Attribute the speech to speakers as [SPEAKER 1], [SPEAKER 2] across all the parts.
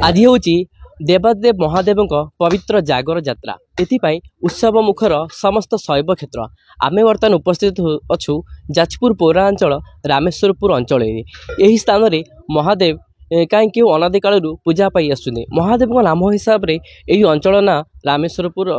[SPEAKER 1] आज हूँ देवादेव महादेव पवित्र जागर यात्रा एथिपाई उत्सव मुखर समस्त शैव क्षेत्र आमे वर्तमान उपस्थित अच्छु जाजपुर पौरांचल रामेश्वरपुर अंचल यही स्थान रे महादेव कहीं अनादि काल पूजा पाई आसुने महादेव नाम हिसाब से यही अंचल ना रामेश्वरपुर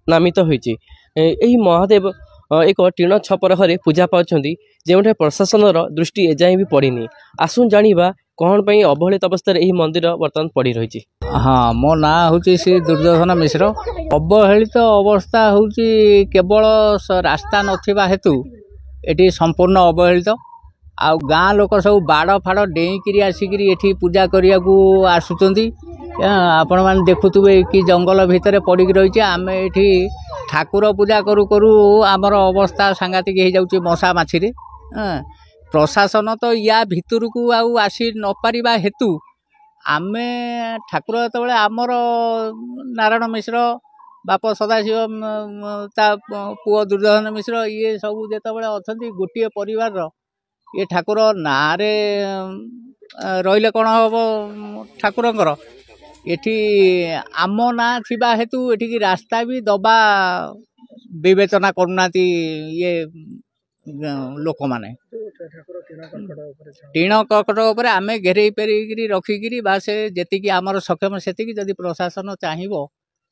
[SPEAKER 1] नामित होइछि। यही महादेव एक टीण छपर घरे पूजा पाउछंती जो प्रशासन दृष्टि एजाएं भी पड़नी आसुन जानिबा कौन पर अवहेलित अवस्था यही मंदिर वर्तमान पड़ी रही।
[SPEAKER 2] हाँ मो ना हूँ श्री दुर्योधन मिश्र। अवहेलित अवस्था हूँ केवल रास्ता नथिबा हेतु एटी संपूर्ण अवहेलित आउ गाँ लोक सब बाड़ फाड़ डेईकरी आसिकी एठी पूजा करिया को आसुचंती। आपण मैंने देखुवे कि जंगल भितर पड़ी रही आम एठी ठाकुर पूजा करू करू आमर अवस्था सांघातिक हो जाउची मशा माछी। प्रशासन तो या भितर को आसी न पारिबा हेतु आमे ठाकुर जो आमर नारायण मिश्र बाप सदाशिव ता पुओ दुर्योधन मिश्र ये सब जितेबाला अच्छा गोटे परिवार ये ठाकुर नारे रहिले कौन हम ठाकुरंकर एठी आम ना थिबा हेतु एठी रास्ता भी दबा विवेचना करूना ये लोक माने टीण कर्कट उपर आम घेरे पेरिकी रखिकी बा से जी आमर सक्षम से जदि प्रशासन चाहिए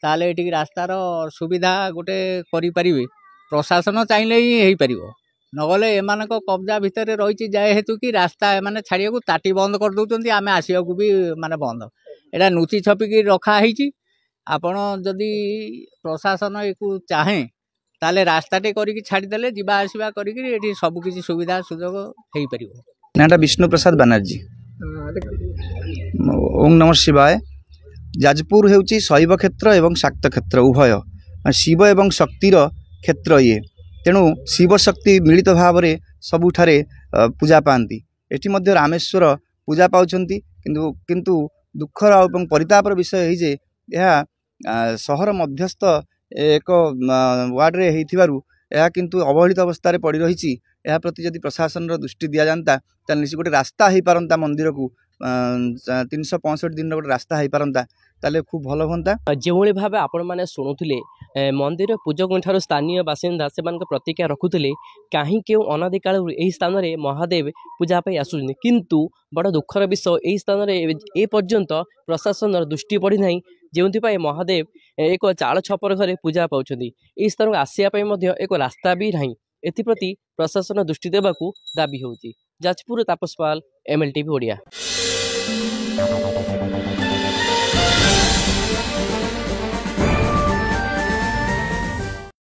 [SPEAKER 2] ताले ये रास्तार सुविधा गोटे करें प्रशासन चाहिए ही हो पार नगले एमान कब्जा भितर रही जाए हेतु कि रास्ता एम छाड़िया को ताटी बंद कर दौरान आम आसवा भी माने बंद एटा नुची छपिकी रखाही आपण जदि प्रशासन एक चाहे ताले रास्ताटे करिकी छाड़देले जीवा आसवा करिकी सबकिछि सुविधा सुजोग हो पार।
[SPEAKER 3] नाटा विष्णु प्रसाद बनर्जी। ओम नमः शिवाय। जाजपुर हेउची शैव क्षेत्र एवं शाक्त क्षेत्र उभय शिव एवं शक्तिर क्षेत्र ये तेणु शिव शक्ति मिलित भाव में सबुठारे पूजा पाती एटी मध्य रामेश्वर पूजा पाउछंती किंतु दुखर और परितापर विषय है जे यह सहर मध्यस्थ एक वार्ड रे हेइथिबारु यह किंतु अवहेलित अवस्था पड़ रही यह प्रति जदि प्रशासन दृष्टि दि जाता निश्चित गोटे रास्ता हो पारंता मंदिर को 365 दिन गोटे रास्ता हो पारंता ताले खूब भल हाँ।
[SPEAKER 1] जो भाव आपण मैंने शुणुले मंदिर पूजक ठार स्थानीय बासिंदा से प्रतिक्रिया रखुले कहीं क्यों अनादि काल यही स्थान में महादेव पूजा पाई आसुचंती किंतु बड़ दुखर विषय यही स्थान में ए पर्यंत प्रशासन दृष्टि पड़ी ना जो महादेव एक चाल छपर घरे पूजा पाउछंती यही स्थान को आसिया एक रास्ता भी नहीं एप्रति प्रशासन दृष्टि देवाकू दाबी होउची। जाजपुर तापस पाल MLTV ओडिया।